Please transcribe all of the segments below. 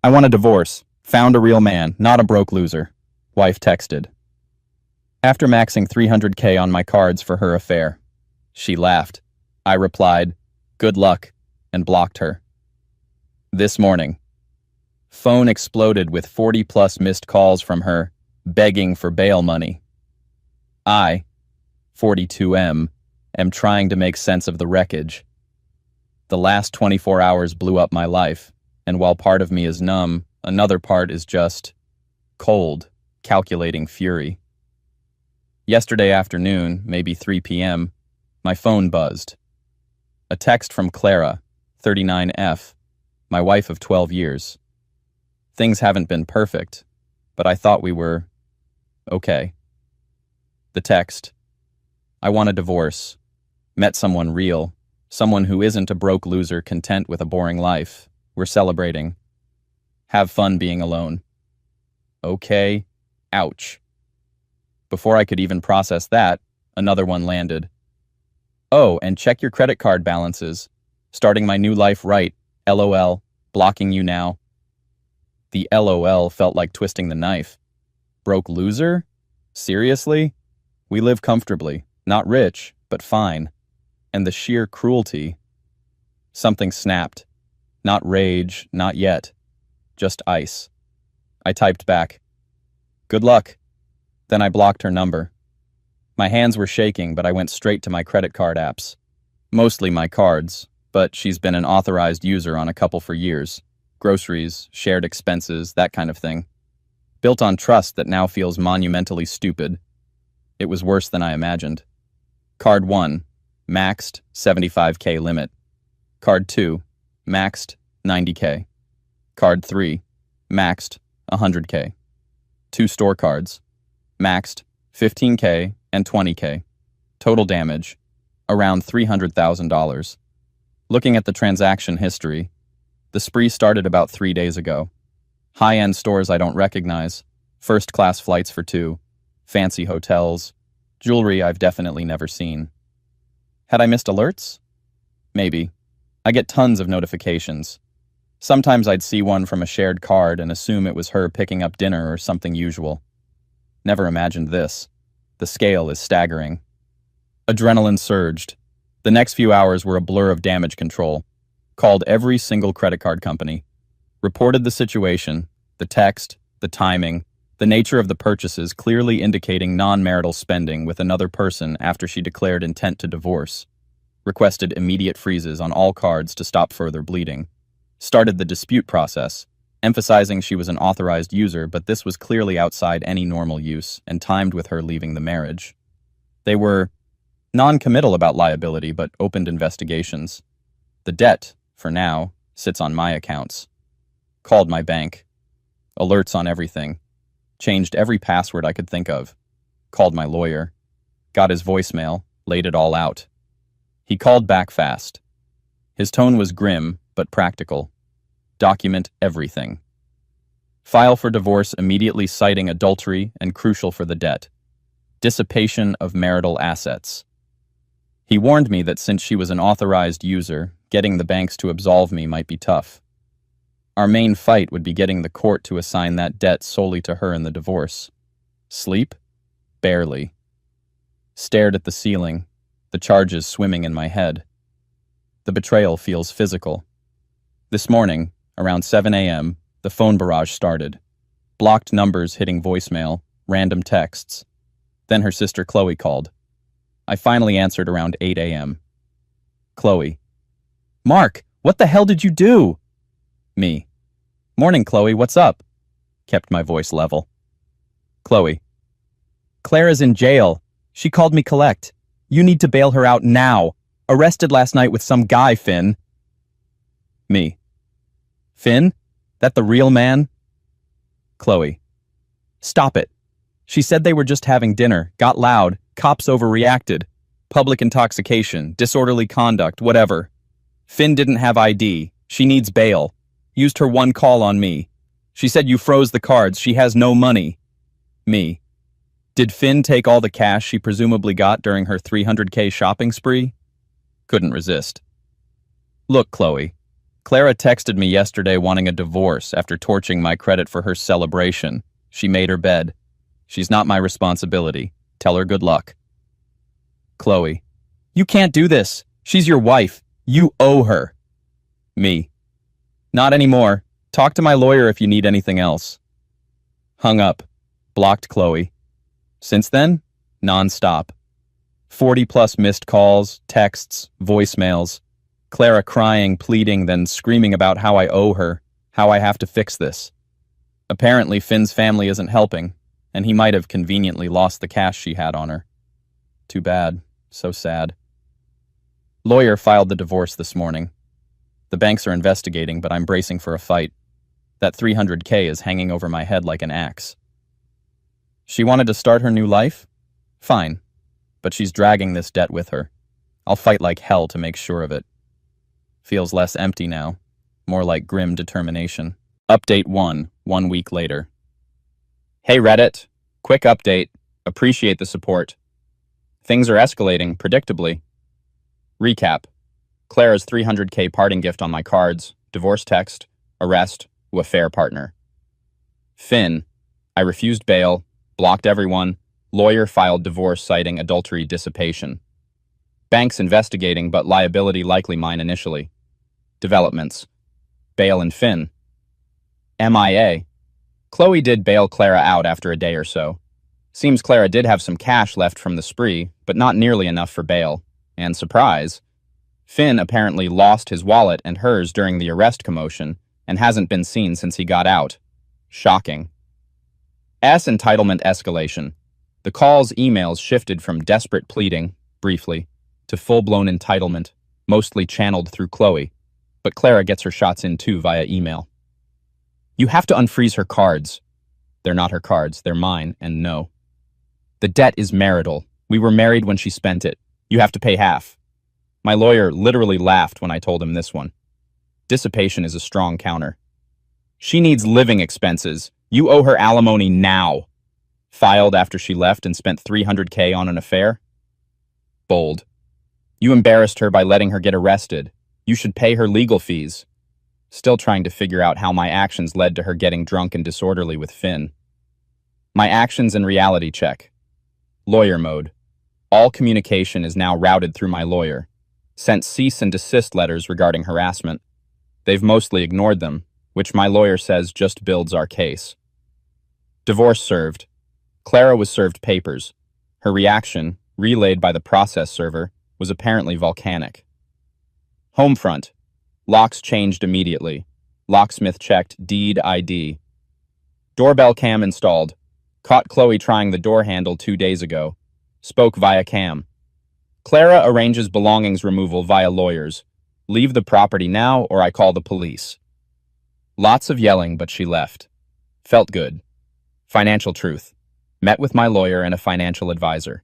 I want a divorce. Found a real man, not a broke loser. Wife texted. After maxing 300K on my cards for her affair. She laughed. I replied, good luck, and blocked her. This morning. Phone exploded with 40+ missed calls from her, begging for bail money. I, 42M, am trying to make sense of the wreckage. The last 24 hours blew up my life, and while part of me is numb, another part is just cold, calculating fury. Yesterday afternoon, maybe 3 p.m., my phone buzzed. A text from Clara, 39F, my wife of 12 years. Things haven't been perfect, but I thought we were okay. The text. I want a divorce. Met someone real, someone who isn't a broke loser content with a boring life. We're celebrating. Have fun being alone. Okay. Ouch. Before I could even process that, another one landed. Oh, and check your credit card balances. Starting my new life right. LOL. Blocking you now. The LOL felt like twisting the knife. Broke loser? Seriously? We live comfortably. Not rich, but fine. And the sheer cruelty. Something snapped. Not rage, not yet. Just ice. I typed back. Good luck. Then I blocked her number. My hands were shaking, but I went straight to my credit card apps. Mostly my cards, but she's been an authorized user on a couple for years. Groceries, shared expenses, that kind of thing. Built on trust that now feels monumentally stupid. It was worse than I imagined. Card 1, maxed 75K limit. Card 2, maxed 90K. Card 3, maxed 100K. 2 store cards, maxed 15K and 20K. Total damage, around $300,000. Looking at the transaction history, the spree started about 3 days ago. High-end stores I don't recognize, first-class flights for 2, fancy hotels, jewelry I've definitely never seen. Had I missed alerts? Maybe. I get tons of notifications. Sometimes I'd see one from a shared card and assume it was her picking up dinner or something usual. Never imagined this. The scale is staggering. Adrenaline surged. The next few hours were a blur of damage control. Called every single credit card company. Reported the situation, the text, the timing, the nature of the purchases clearly indicating non-marital spending with another person after she declared intent to divorce. Requested immediate freezes on all cards to stop further bleeding. Started the dispute process, emphasizing she was an authorized user, but this was clearly outside any normal use and timed with her leaving the marriage. They were non-committal about liability, but opened investigations. The debt, for now, sits on my accounts. Called my bank. Alerts on everything. Changed every password I could think of. Called my lawyer. Got his voicemail, laid it all out. He called back fast. His tone was grim, but practical. Document everything. File for divorce immediately citing adultery and crucial for the debt. Dissipation of marital assets. He warned me that since she was an authorized user, getting the banks to absolve me might be tough. Our main fight would be getting the court to assign that debt solely to her in the divorce. Sleep? Barely. Stared at the ceiling, the charges swimming in my head. The betrayal feels physical. This morning, around 7 a.m., the phone barrage started. Blocked numbers hitting voicemail, random texts. Then her sister Chloe called. I finally answered around 8 a.m. Chloe. Mark, what the hell did you do? Me. Morning, Chloe, what's up? Kept my voice level. Chloe. Clara's in jail. She called me collect. You need to bail her out now. Arrested last night with some guy, Finn. Me. Finn? That the real man? Chloe. Stop it. She said they were just having dinner, got loud, cops overreacted. Public intoxication, disorderly conduct, whatever. Finn didn't have ID. She needs bail. Used her one call on me. She said you froze the cards. She has no money. Me. Did Finn take all the cash she presumably got during her 300K shopping spree? Couldn't resist. Look, Chloe. Clara texted me yesterday wanting a divorce after torching my credit for her celebration. She made her bed. She's not my responsibility. Tell her good luck. Chloe. You can't do this. She's your wife. You owe her. Me. Not anymore. Talk to my lawyer if you need anything else. Hung up. Blocked Chloe. Since then, non-stop. 40+ missed calls, texts, voicemails. Clara crying, pleading, then screaming about how I owe her, how I have to fix this. Apparently, Finn's family isn't helping, and he might have conveniently lost the cash she had on her. Too bad. So sad. Lawyer filed the divorce this morning. The banks are investigating, but I'm bracing for a fight. That $300K is hanging over my head like an axe. She wanted to start her new life? Fine. But she's dragging this debt with her. I'll fight like hell to make sure of it. Feels less empty now. More like grim determination. Update 1 week later. Hey Reddit. Quick update. Appreciate the support. Things are escalating, predictably. Recap. Clara's $300K parting gift on my cards, divorce text, arrest, affair partner. Finn. I refused bail, blocked everyone, lawyer filed divorce citing adultery dissipation. Banks investigating, but liability likely mine initially. Developments. Bail and Finn. MIA. Chloe did bail Clara out after a day or so. Seems Clara did have some cash left from the spree, but not nearly enough for bail. And surprise, Finn apparently lost his wallet and hers during the arrest commotion and hasn't been seen since he got out. Shocking. Entitlement escalation. The calls, emails shifted from desperate pleading, briefly, to full-blown entitlement, mostly channeled through Chloe, but Clara gets her shots in too via email. You have to unfreeze her cards. They're not her cards, they're mine, and no. The debt is marital. We were married when she spent it. You have to pay half. My lawyer literally laughed when I told him this one. Dissipation is a strong counter. She needs living expenses. You owe her alimony now. Filed after she left and spent $300K on an affair? Bold. You embarrassed her by letting her get arrested. You should pay her legal fees. Still trying to figure out how my actions led to her getting drunk and disorderly with Finn. My actions and reality check. Lawyer mode. All communication is now routed through my lawyer. Sent cease and desist letters regarding harassment. They've mostly ignored them, which my lawyer says just builds our case. Divorce served. Clara was served papers. Her reaction, relayed by the process server, was apparently volcanic. Homefront. Locks changed immediately. Locksmith checked deed ID. Doorbell cam installed. Caught Chloe trying the door handle 2 days ago. Spoke via cam. Clara arranges belongings removal via lawyers. Leave the property now or I call the police. Lots of yelling, but she left. Felt good. Financial truth. Met with my lawyer and a financial advisor.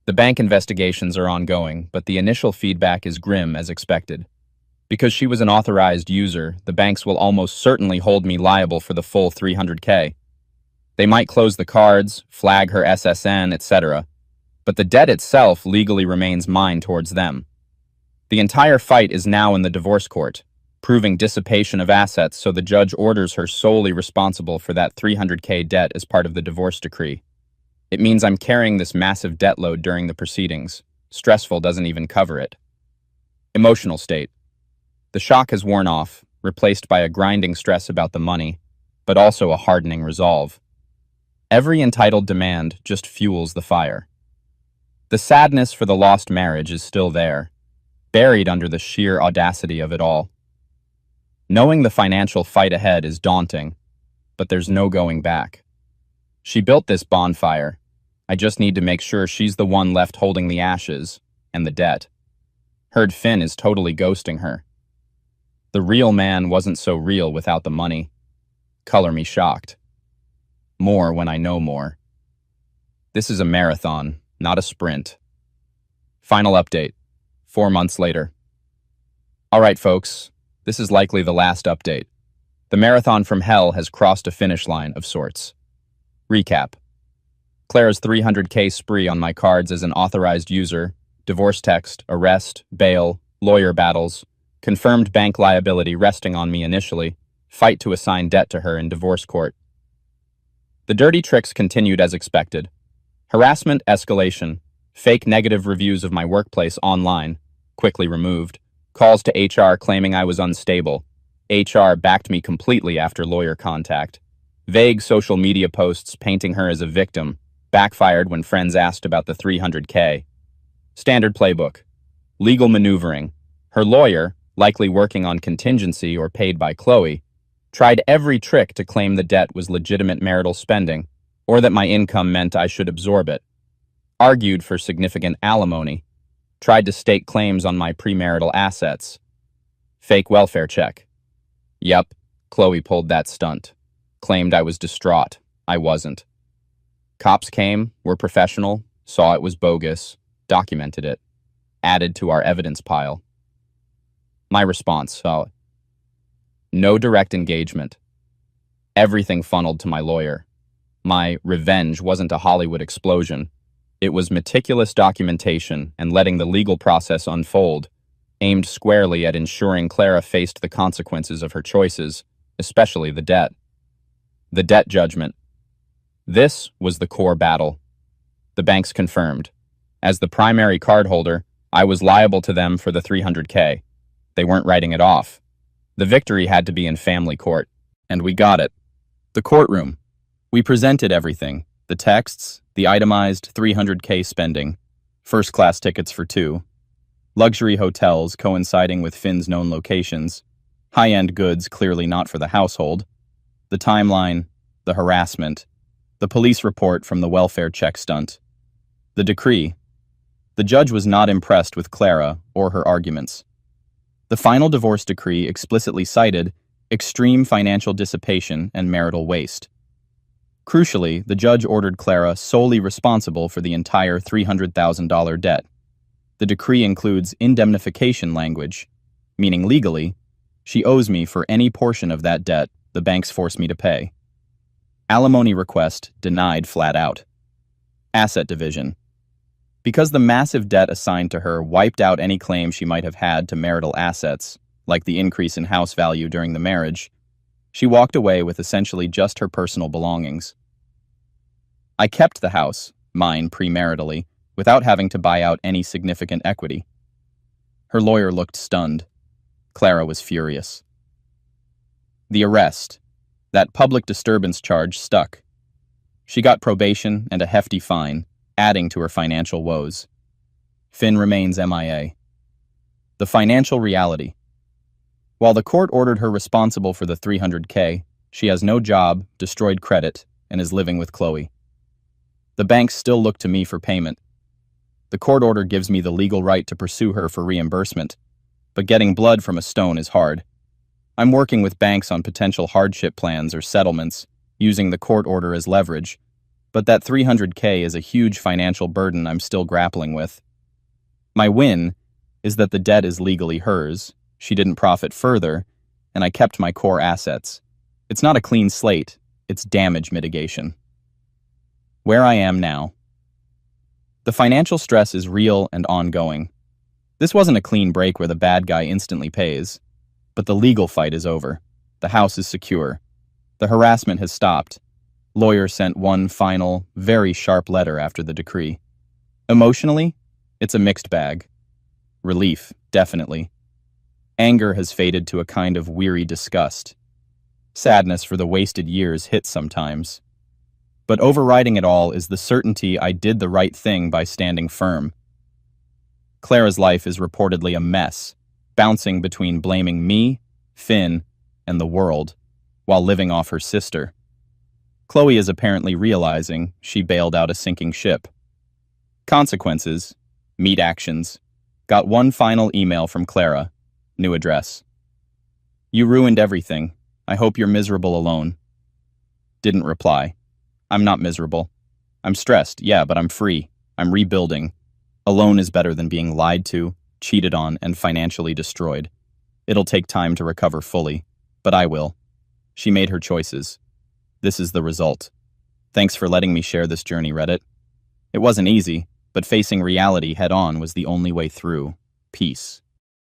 The bank investigations are ongoing, but the initial feedback is grim as expected. Because she was an authorized user, the banks will almost certainly hold me liable for the full $300K. They might close the cards, flag her SSN, etc., but the debt itself legally remains mine towards them. The entire fight is now in the divorce court, proving dissipation of assets, so the judge orders her solely responsible for that $300K debt as part of the divorce decree. It means I'm carrying this massive debt load during the proceedings. Stressful doesn't even cover it. Emotional state. The shock has worn off, replaced by a grinding stress about the money, but also a hardening resolve. Every entitled demand just fuels the fire. The sadness for the lost marriage is still there, buried under the sheer audacity of it all. Knowing the financial fight ahead is daunting, but there's no going back. She built this bonfire. I just need to make sure she's the one left holding the ashes and the debt. Heard Finn is totally ghosting her. The real man wasn't so real without the money. Color me shocked. More when I know more. This is a marathon, not a sprint. Final update, 4 months later. All right, folks, this is likely the last update. The marathon from hell has crossed a finish line of sorts. Recap. Clara's $300K spree on my cards as an authorized user, divorce text, arrest, bail, lawyer battles, Confirmed bank liability resting on me initially, fight to assign debt to her in divorce court. The dirty tricks continued as expected. Harassment escalation, fake negative reviews of my workplace online, quickly removed, calls to HR claiming I was unstable. HR backed me completely after lawyer contact. Vague social media posts painting her as a victim, backfired when friends asked about the 300K. Standard playbook. Legal maneuvering. Her lawyer, likely working on contingency or paid by Chloe, tried every trick to claim the debt was legitimate marital spending, or that my income meant I should absorb it. Argued for significant alimony. Tried to stake claims on my premarital assets. Fake welfare check. Yup, Chloe pulled that stunt. Claimed I was distraught. I wasn't. Cops came, were professional, saw it was bogus, documented it. Added to our evidence pile. My response, no direct engagement. Everything funneled to my lawyer. My revenge wasn't a Hollywood explosion. It was meticulous documentation and letting the legal process unfold, aimed squarely at ensuring Clara faced the consequences of her choices, especially the debt. The debt judgment. This was the core battle. The banks confirmed. As the primary cardholder, I was liable to them for the 300K. They weren't writing it off. The victory had to be in family court, and we got it. The courtroom. We presented everything. The texts, the itemized 300K spending, first-class tickets for 2, luxury hotels coinciding with Finn's known locations, high-end goods clearly not for the household, the timeline, the harassment, the police report from the welfare check stunt, the decree. The judge was not impressed with Clara or her arguments. The final divorce decree explicitly cited extreme financial dissipation and marital waste. Crucially, the judge ordered Clara solely responsible for the entire $300,000 debt. The decree includes indemnification language, meaning legally, she owes me for any portion of that debt the banks force me to pay. Alimony request denied flat out. Asset division. Because the massive debt assigned to her wiped out any claim she might have had to marital assets, like the increase in house value during the marriage, she walked away with essentially just her personal belongings. I kept the house, mine premaritally, without having to buy out any significant equity. Her lawyer looked stunned. Clara was furious. The arrest. That public disturbance charge stuck. She got probation and a hefty fine, adding to her financial woes. Finn remains MIA. The financial reality. While the court ordered her responsible for the 300K, she has no job, destroyed credit, and is living with Chloe. The banks still look to me for payment. The court order gives me the legal right to pursue her for reimbursement, but getting blood from a stone is hard. I'm working with banks on potential hardship plans or settlements, using the court order as leverage, but that 300K is a huge financial burden I'm still grappling with. My win is that the debt is legally hers, she didn't profit further, and I kept my core assets. It's not a clean slate, it's damage mitigation. Where I am now. The financial stress is real and ongoing. This wasn't a clean break where the bad guy instantly pays, but the legal fight is over. The house is secure. The harassment has stopped. Lawyer sent one final, very sharp letter after the decree. Emotionally, it's a mixed bag. Relief, definitely. Anger has faded to a kind of weary disgust. Sadness for the wasted years hits sometimes. But overriding it all is the certainty I did the right thing by standing firm. Clara's life is reportedly a mess, bouncing between blaming me, Finn, and the world, while living off her sister. Chloe is apparently realizing she bailed out a sinking ship. Consequences, meet actions. Got one final email from Clara. New address. You ruined everything. I hope you're miserable alone. Didn't reply. I'm not miserable. I'm stressed, yeah, but I'm free. I'm rebuilding. Alone is better than being lied to, cheated on, and financially destroyed. It'll take time to recover fully, but I will. She made her choices. This is the result. Thanks for letting me share this journey, Reddit. It wasn't easy, but facing reality head-on was the only way through. Peace.